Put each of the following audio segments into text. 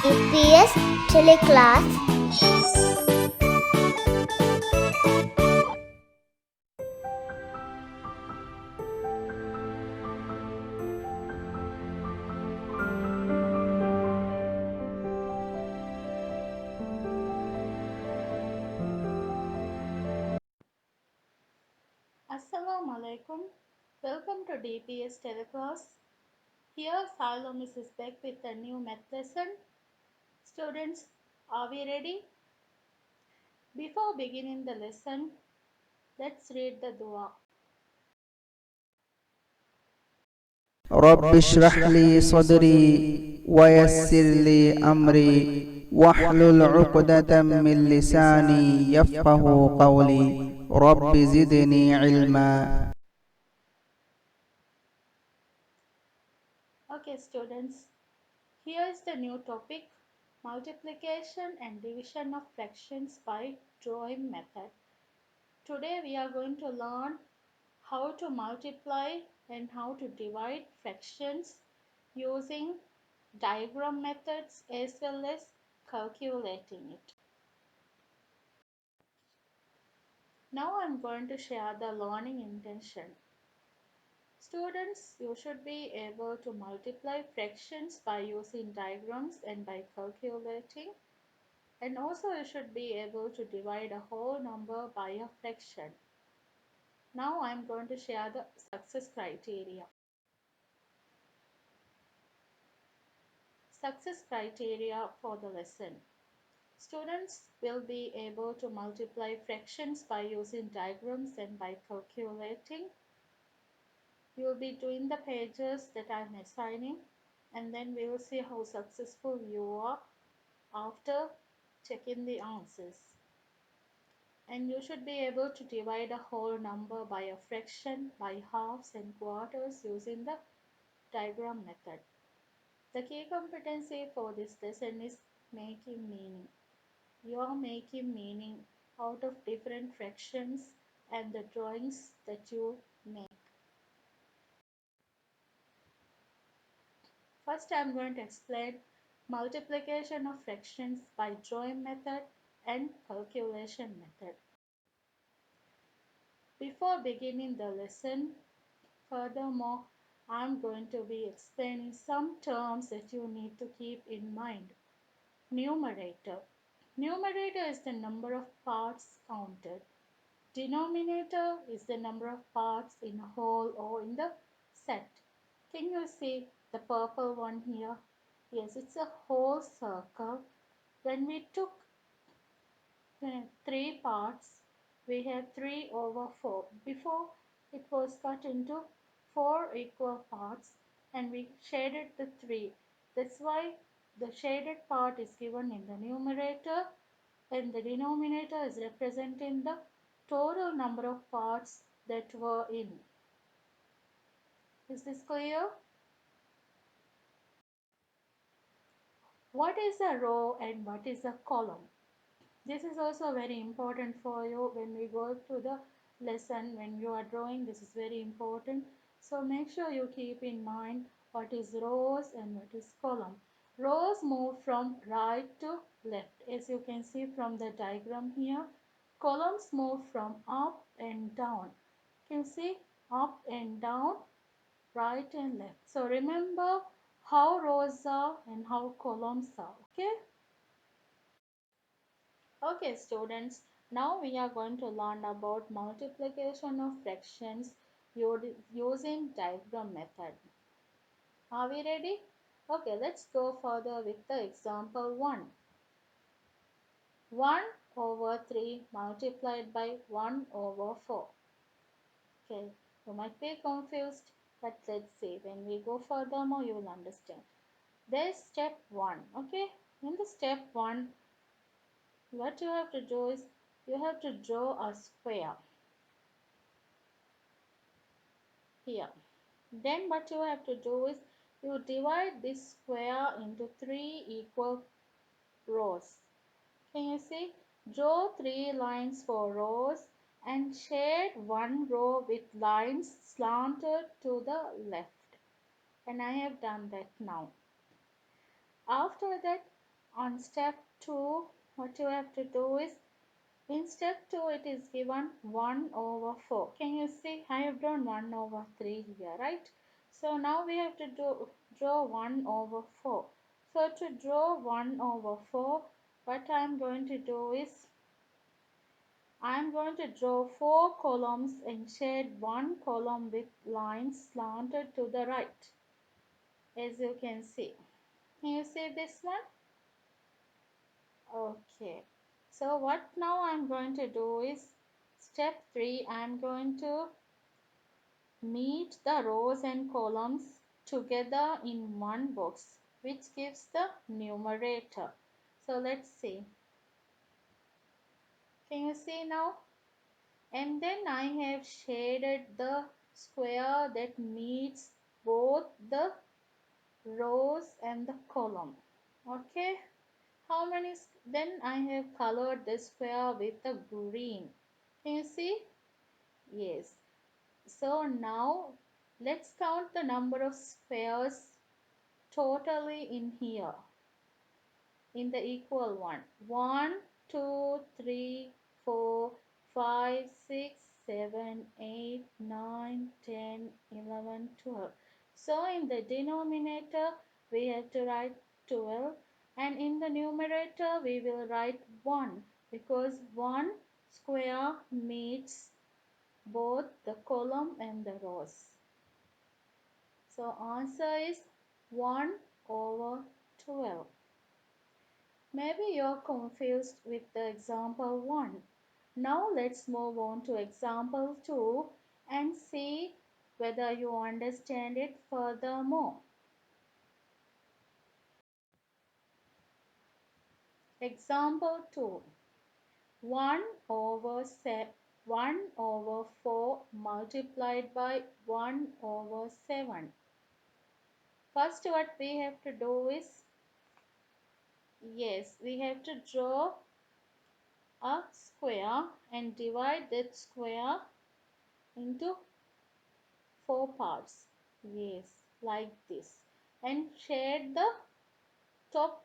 DPS TeleClass. Assalamu alaikum. Welcome to DPS TeleClass. Here Salom is back with a new math lesson. Students, are we ready? Before beginning the lesson, let's read the dua. رب اشرح لي صدري ويسر لي أمري واحلل عقدة من لساني يفقه قولي رب زدني علما. Okay, students, here is the new topic, multiplication and division of fractions by drawing method. Today we are going to learn how to multiply and how to divide fractions using diagram methods as well as calculating it. Now I'm going to share the learning intention. Students, you should be able to multiply fractions by using diagrams and by calculating. And also you should be able to divide a whole number by a fraction. Now I'm going to share the success criteria. Success criteria for the lesson. Students will be able to multiply fractions by using diagrams and by calculating. You will be doing the pages that I'm assigning, and then we will see how successful you are after checking the answers. And you should be able to divide a whole number by a fraction, by halves and quarters using the diagram method. The key competency for this lesson is making meaning. You are making meaning out of different fractions and the drawings that you make. First, I am going to explain multiplication of fractions by drawing method and calculation method. Before beginning the lesson, furthermore, I am going to be explaining some terms that you need to keep in mind. Numerator. Numerator is the number of parts counted. Denominator is the number of parts in a whole or in the set. Can you see the purple one here? Yes, it's a whole circle. When we took three parts, we have 3 over 4. Before it was cut into 4 equal parts and we shaded the 3. That's why the shaded part is given in the numerator and the denominator is representing the total number of parts that were in. Is this clear? What is a row and what is a column? This is also very important for you when we go to the lesson. When you are drawing, this is very important. So make sure you keep in mind what is rows and what is column. Rows move from right to left, as you can see from the diagram here. Columns move from up and down. You can see up and down, right and left. So remember how rows are and how columns are. Okay. Okay, students, now we are going to learn about multiplication of fractions using diagram method. Are we ready? Okay, let's go further with the example 1. 1 over 3 multiplied by 1 over 4. Okay, you might be confused, but let's see. When we go furthermore, you will understand. There's step 1. Okay, in the step 1, what you have to do is you have to draw a square here. Then what you have to do is you divide this square into 3 equal rows. Can you see? Draw 3 lines for rows and shade one row with lines slanted to the left. And I have done that now. After that, On step 2, what you have to do is, in step 2 it is given 1 over 4. Can you see? I have drawn 1 over 3 here, right? So now we have to draw 1 over 4. So to draw 1 over 4, what I am going to do is, I am going to draw 4 columns and shade one column with lines slanted to the right, as you can see. Can you see this one? Okay. So what now I'm going to do is, step 3, I'm going to meet the rows and columns together in one box, which gives the numerator. So let's see. Can you see now? And then I have shaded the square that meets both the rows and the column. Okay. How many? Then I have colored the square with the green. Can you see? Yes. So now let's count the number of squares totally in here, in the equal one. 1, 2, 3, 4, 5, 6, 7, 8, 9, 10, 11, 12. So in the denominator we have to write 12, and in the numerator we will write 1, because one square meets both the column and the rows. So answer is 1 over 12. Maybe you're confused with the example 1. Now let's move on to example 2 and see whether you understand it furthermore. Example 2. 1 over 4 multiplied by 1 over 7. First what we have to do is, yes, we have to draw a square and divide that square into 4 parts. Yes, like this. And shade the top.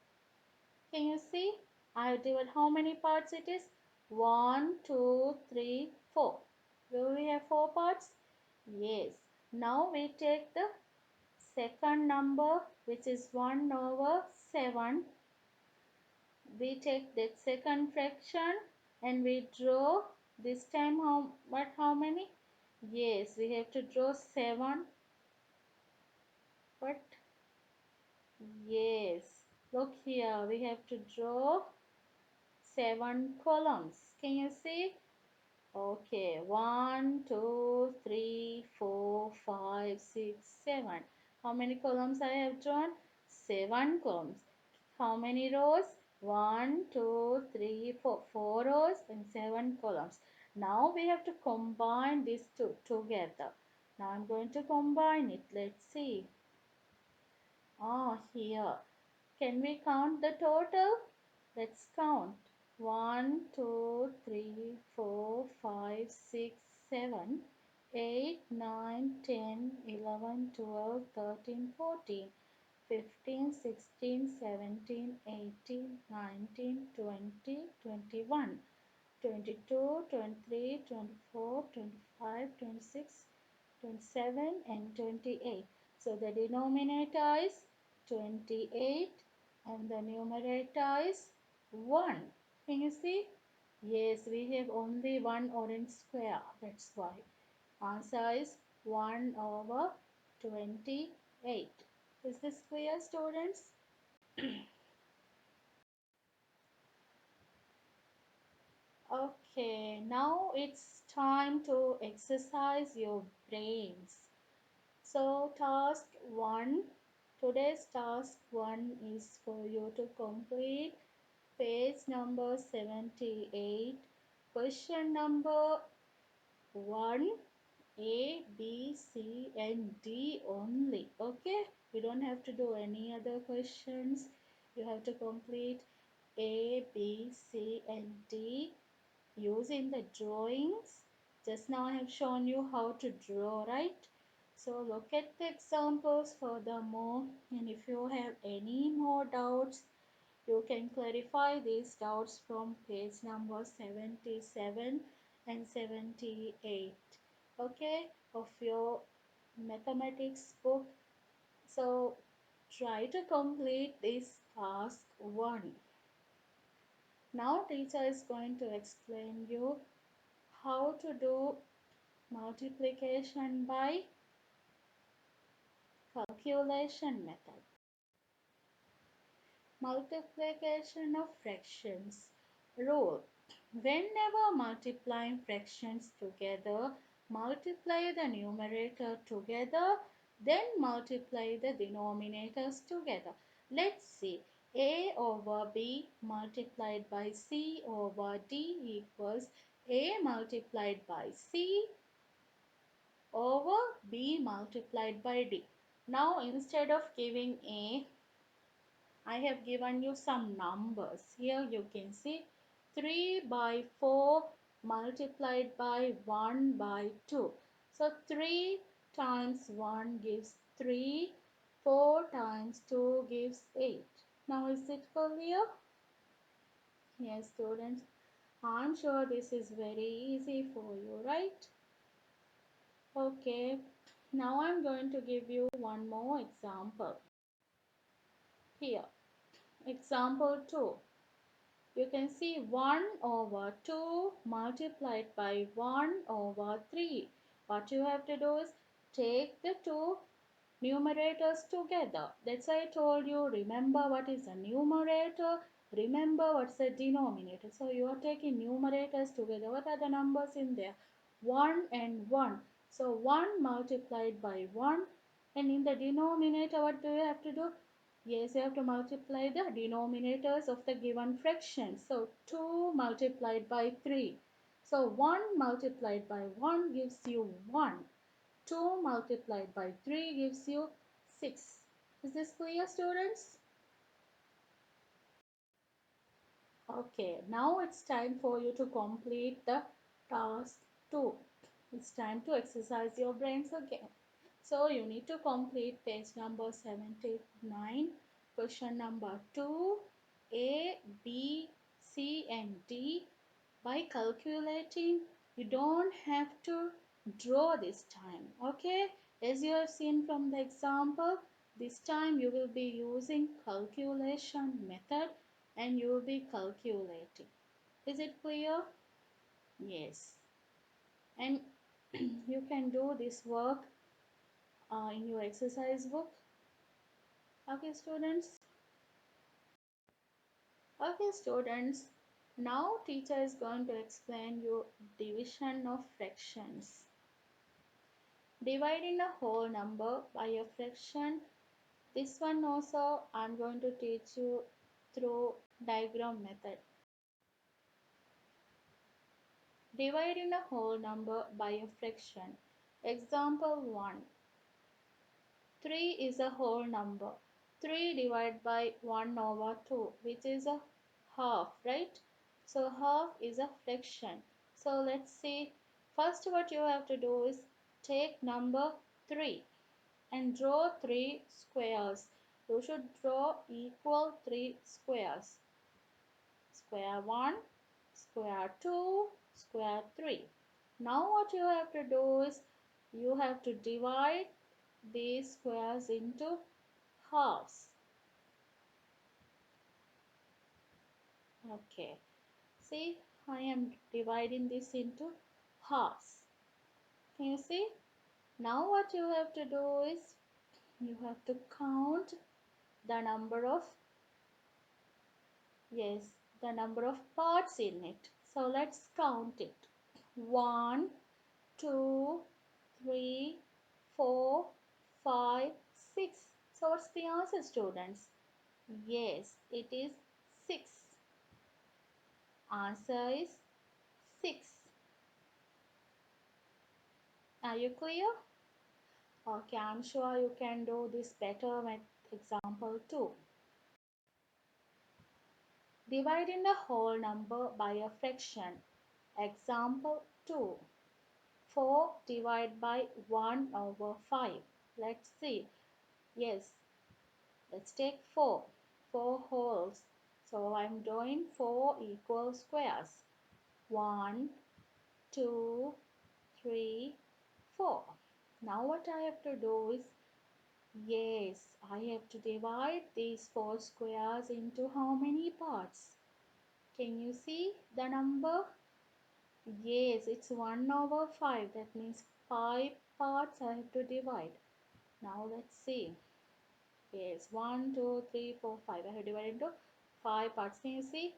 Can you see? I have divided how many parts it is? 1, 2, 3, 4. Will we have 4 parts? Yes. Now we take the second number, which is 1 over 7. We take that second fraction and we draw this time how many? Yes, we have to draw 7. But yes, look here, we have to draw 7 columns. Can you see? Okay, 1, 2, 3, 4, 5, 6, 7. How many columns I have drawn? 7 columns. How many rows? 1, 2, 3, 4. 4 rows and 7 columns. Now we have to combine these two together. Now I'm going to combine it. Let's see. Here. Can we count the total? Let's count. 1, 2, 3, 4, 5, 6, 7, 8, 9, 10, 11, 12, 13, 14, 15, 16, 17, 18, 19, 20, 21, 22, 23, 24, 25, 26, 27 and 28. So the denominator is 28 and the numerator is 1. Can you see? Yes, we have only one orange square. That's why. Answer is 1 over 28. Is this clear, students? Okay, now it's time to exercise your brains. So task 1, today's task 1 is for you to complete page number 78, question number 1, A, B, C and D only. Okay, you don't have to do any other questions. You have to complete A, B, C and D using the drawings. Just now I have shown you how to draw, right? So look at the examples furthermore, and if you have any more doubts, You can clarify these doubts from page number 77 and 78, okay, of your mathematics book. So try to complete this task 1. Now teacher is going to explain you how to do multiplication by calculation method. Multiplication of fractions. Rule. Whenever multiplying fractions together, multiply the numerator together, then multiply the denominators together. Let's see. A over B multiplied by C over D equals A multiplied by C over B multiplied by D. Now instead of giving A, I have given you some numbers. Here you can see 3 by 4 multiplied by 1 by 2. So 3 times 1 gives 3, 4 times 2 gives 8. Now is it clear? Yes, students. I'm sure this is very easy for you, right? Okay. Now I'm going to give you one more example. Here, example 2. You can see 1 over 2 multiplied by 1 over 3. What you have to do is take the two numerators together. That's why I told you, remember what is a numerator, remember what's the denominator. So you are taking numerators together. What are the numbers in there? 1 and 1. So 1 multiplied by 1, and in the denominator what do you have to do? Yes, you have to multiply the denominators of the given fraction. So 2 multiplied by 3. So 1 multiplied by 1 gives you 1. 2 multiplied by 3 gives you 6. Is this clear, students? Okay, now it's time for you to complete the task 2. It's time to exercise your brains again. So you need to complete page number 79, question number 2, A, B, C and D by calculating. You don't have to draw this time, okay? As you have seen from the example, this time you will be using calculation method and you will be calculating. Is it clear? Yes. And you can do this work in your exercise book. Okay, students. Okay, students. Now teacher is going to explain you division of fractions. Dividing a whole number by a fraction. This one also I'm going to teach you through diagram method. Dividing a whole number by a fraction. Example 1. 3 is a whole number. 3 divided by 1 over 2, which is a half, right? So half is a fraction. So let's see. First what you have to do is take number 3 and draw 3 squares. You should draw equal 3 squares. Square 1, square 2, square 3. Now what you have to do is you have to divide these squares into halves. Okay, see, I am dividing this into halves. Can you see? Now what you have to do is you have to count the number of, yes, the number of parts in it. So let's count it. 1, 2, 3, 4, 5, 6. So what's the answer, students? Yes, it is 6. Answer is 6. Are you clear? Okay, I'm sure you can do this better with example 2. Dividing a whole number by a fraction. Example 2. 4 divided by 1 over 5. Let's see. Yes, let's take 4. 4 wholes. So I'm drawing 4 equal squares. 1, 2, 3, 4. Now what I have to do is, yes, I have to divide these 4 squares into how many parts? Can you see the number? Yes, it's 1 over 5. That means 5 parts I have to divide. Now let's see. Yes, 1, 2, 3, 4, 5. I have divided into 5 parts. Can you see?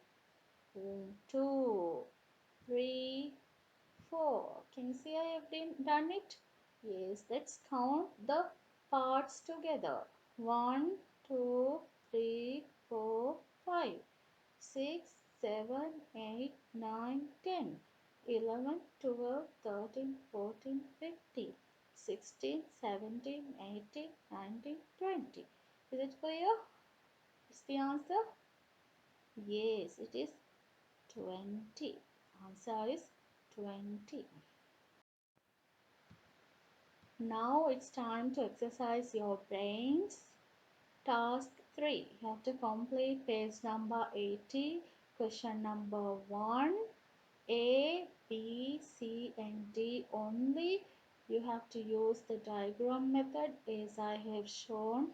2, 3, 4. Can you see I have done it? Yes, let's count the parts together. 1, 2, 3, 4, 5, 6, 7, 8, 9, 10, 11, 12, 13, 14, 15, 16, 17, 18, 19, 20. Is it clear? Is the answer? Yes, it is 20. Answer is 20. Now it's time to exercise your brains. Task 3. You have to complete page number 80, question number 1. A, B, C and D only. You have to use the diagram method as I have shown.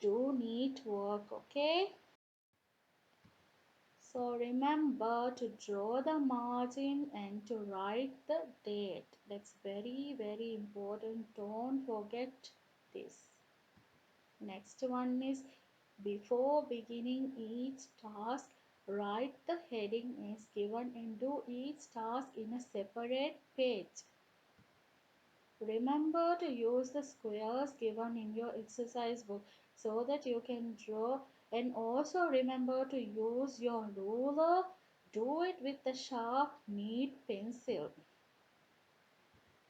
Do neat work, okay? So remember to draw the margin and to write the date. That's very, very important. Don't forget this. Next one is, before beginning each task, write the heading as given and do each task in a separate page. Remember to use the squares given in your exercise book so that you can draw, and also remember to use your ruler. Do it with the sharp, neat pencil.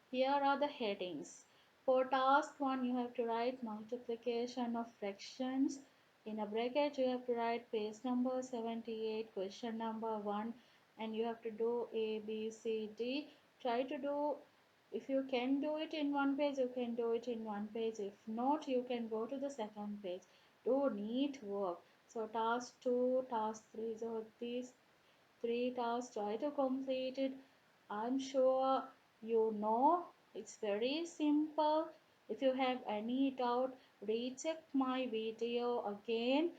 Here are the headings. For task 1, you have to write multiplication of fractions. In a bracket, you have to write page number 78, question number 1, and you have to do A, B, C, D. Try to do, if you can do it in one page, you can do it in one page. If not, you can go to the second page. Do neat work. So task 2, task 3, so these 3 tasks, try to complete it. I'm sure you know it's very simple. If you have any doubt, recheck my video again,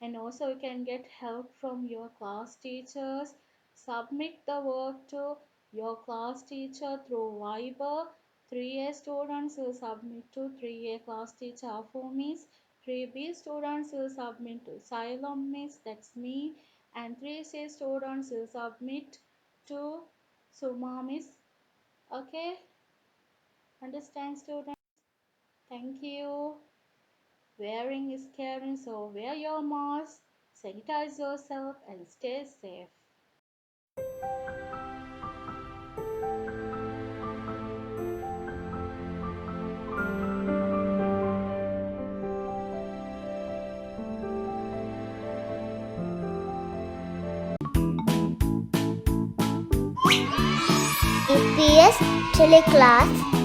and also you can get help from your class teachers. Submit the work to your class teacher through Viber. 3A students will submit to 3A class teacher for Miss. 3B students will submit to Silom Miss, that's me, and 3C students will submit to Suma Miss. Okay, understand students? Thank you. Wearing is caring, so wear your mask, sanitize yourself and stay safe. DPS TeleClass